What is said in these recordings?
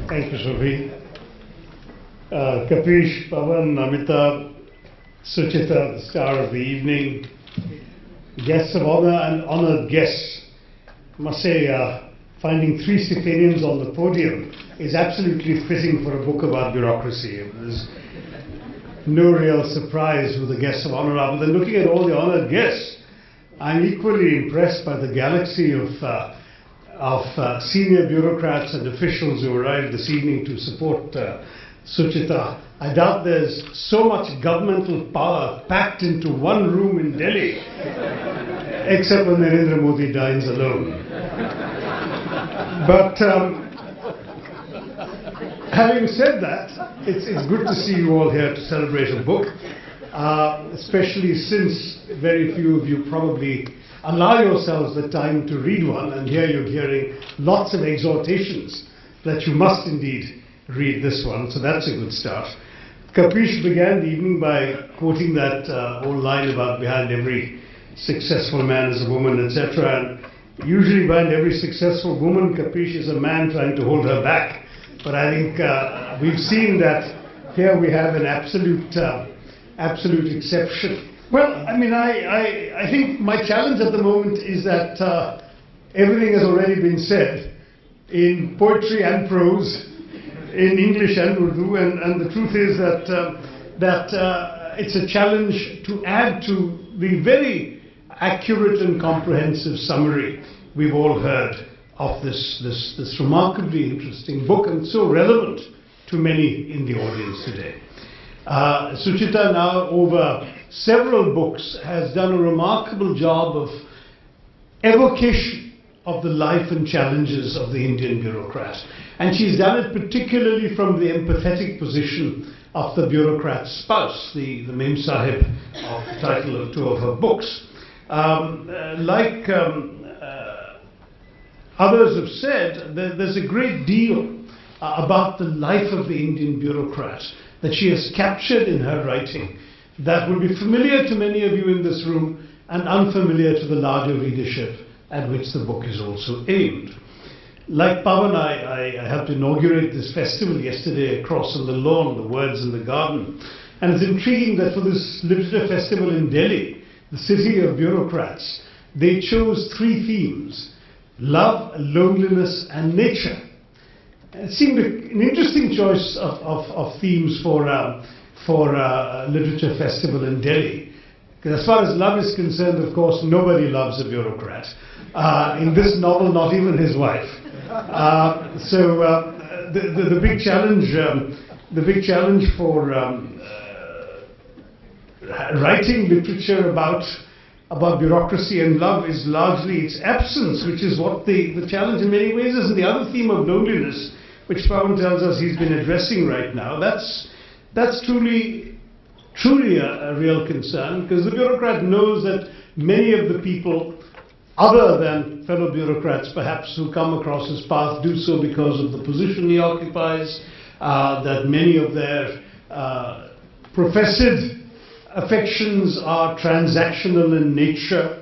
Thank you, Shri. Kapish, Pavan, Amita, Suchita, the star of the evening, guests of honor and honored guests. I must say, finding three Sicilians on the podium is absolutely fitting for a book about bureaucracy. There's no real surprise who the guests of honor are, but then looking at all the honored guests, I'm equally impressed by the galaxy of senior bureaucrats and officials who arrived this evening to support Suchita. I doubt there's so much governmental power packed into one room in Delhi, except when Narendra Modi dines alone. But having said that, it's good to see you all here to celebrate a book, especially since very few of you probably allow yourselves the time to read one, and here you're hearing lots of exhortations that you must indeed read this one, so that's a good start. Kapish began the evening by quoting that old line about behind every successful man is a woman, etc. And usually behind every successful woman, Kapish is a man trying to hold her back. But I think we've seen that here we have an absolute exception. Well, I mean, I think my challenge at the moment is that everything has already been said in poetry and prose, in English and Urdu, and the truth is that it's a challenge to add to the very accurate and comprehensive summary we've all heard of this remarkably interesting book, and so relevant to many in the audience today. Suchita, now over several books, has done a remarkable job of evocation of the life and challenges of the Indian bureaucrat. And she's done it particularly from the empathetic position of the bureaucrat's spouse, the Mem Sahib of the title of two of her books. Like others have said, there's a great deal about the life of the Indian bureaucrat that she has captured in her writing that will be familiar to many of you in this room and unfamiliar to the larger readership at which the book is also aimed. Like Pavan, I helped inaugurate this festival yesterday across on the lawn, the Words in the Garden. And it's intriguing that for this literature festival in Delhi, the city of bureaucrats, they chose three themes: love, loneliness, and nature. It seemed an interesting choice of themes for a literature festival in Delhi. Because as far as love is concerned, of course, nobody loves a bureaucrat. In this novel, not even his wife. The big challenge for writing literature about bureaucracy and love is largely its absence, which is what the challenge in many ways is. And the other theme of loneliness, which Pavan tells us he's been addressing right now, that's truly a real concern, because the bureaucrat knows that many of the people, other than fellow bureaucrats perhaps, who come across his path do so because of the position he occupies, that many of their professed affections are transactional in nature,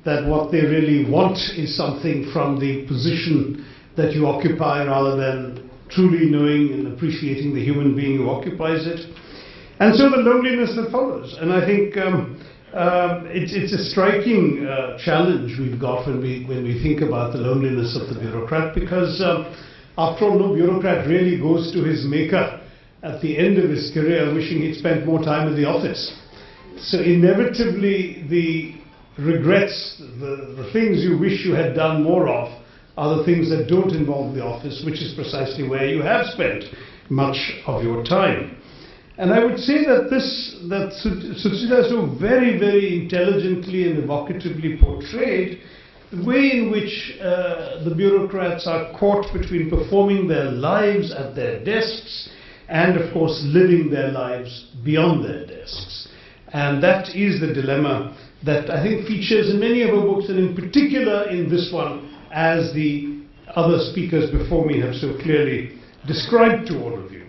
that what they really want is something from the position that you occupy rather than truly knowing and appreciating the human being who occupies it. And so the loneliness that follows. And I think it's a striking challenge we've got when we think about the loneliness of the bureaucrat, because after all, no bureaucrat really goes to his maker at the end of his career wishing he'd spent more time in the office. So inevitably the regrets, the things you wish you had done more of, are the things that don't involve the office, which is precisely where you have spent much of your time. And I would say that Suchita so very, very intelligently and evocatively portrayed the way in which the bureaucrats are caught between performing their lives at their desks and, of course, living their lives beyond their desks. And that is the dilemma that I think features in many of her books, and in particular in this one, as the other speakers before me have so clearly described to all of you.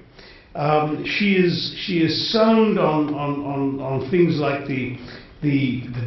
She is sound on things like the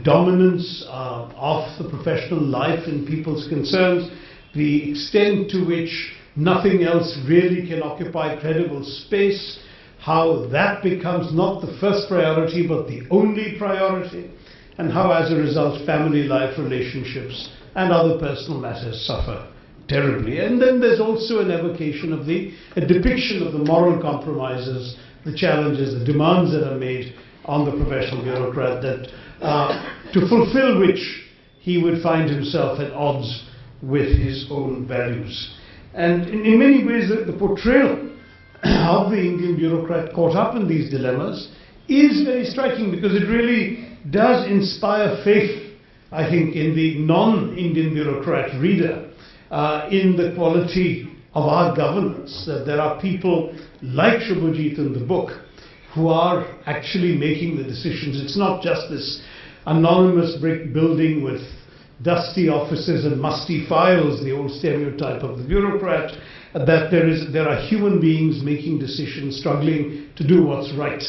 dominance of the professional life in people's concerns, the extent to which nothing else really can occupy credible space, how that becomes not the first priority but the only priority, and how as a result family life, relationships and other personal matters suffer terribly. And then there's also an evocation of a depiction of the moral compromises, the challenges, the demands that are made on the professional bureaucrat, that to fulfill which he would find himself at odds with his own values. And in many ways the portrayal of the Indian bureaucrat caught up in these dilemmas is very striking, because it really does inspire faith, I think, in the non-Indian bureaucrat reader, in the quality of our governance, that there are people like Shubhojit in the book who are actually making the decisions. It's not just this anonymous brick building with dusty offices and musty files, the old stereotype of the bureaucrat, that there are human beings making decisions, struggling to do what's right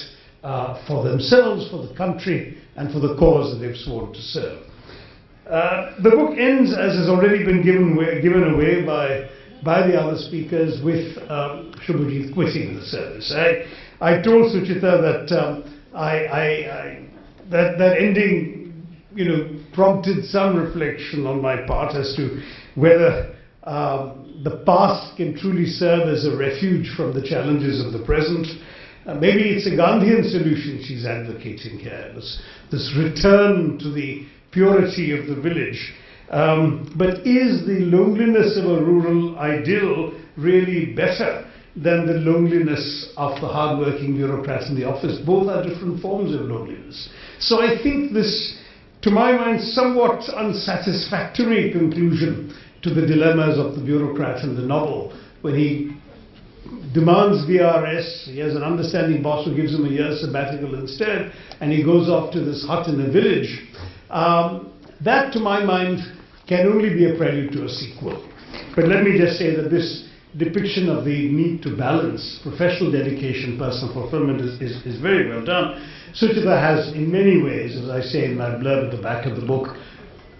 for themselves, for the country, and for the cause that they've sworn to serve. The book ends, as has already been given away by the other speakers, with Shubhojit quitting the service. I told Suchita that that ending, prompted some reflection on my part as to whether the past can truly serve as a refuge from the challenges of the present. Maybe it's a Gandhian solution she's advocating here, this return to the purity of the village. But is the loneliness of a rural idyll really better than the loneliness of the hard-working bureaucrats in the office? Both are different forms of loneliness. So I think this, to my mind, somewhat unsatisfactory conclusion to the dilemmas of the bureaucrat in the novel, when he demands VRS, he has an understanding boss who gives him a year's sabbatical instead, and he goes off to this hut in a village. That, to my mind, can only be a prelude to a sequel. But let me just say that this depiction of the need to balance professional dedication, personal fulfillment is very well done. Suchita has, in many ways, as I say in my blurb at the back of the book,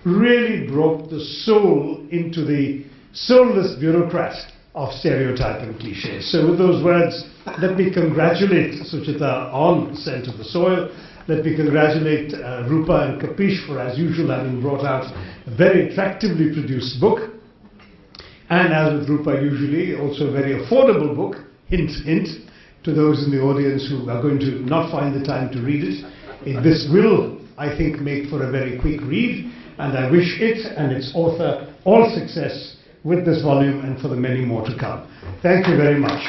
really brought the soul into the soulless bureaucrat of stereotype and cliches. So with those words, let me congratulate Suchita on Scent of the Soil. Let me congratulate Rupa and Kapish for, as usual, having brought out a very attractively produced book. And as with Rupa usually, also a very affordable book, hint, hint, to those in the audience who are going to not find the time to read it. This will, I think, make for a very quick read, and I wish it and its author all success with this volume and for the many more to come. Thank you very much.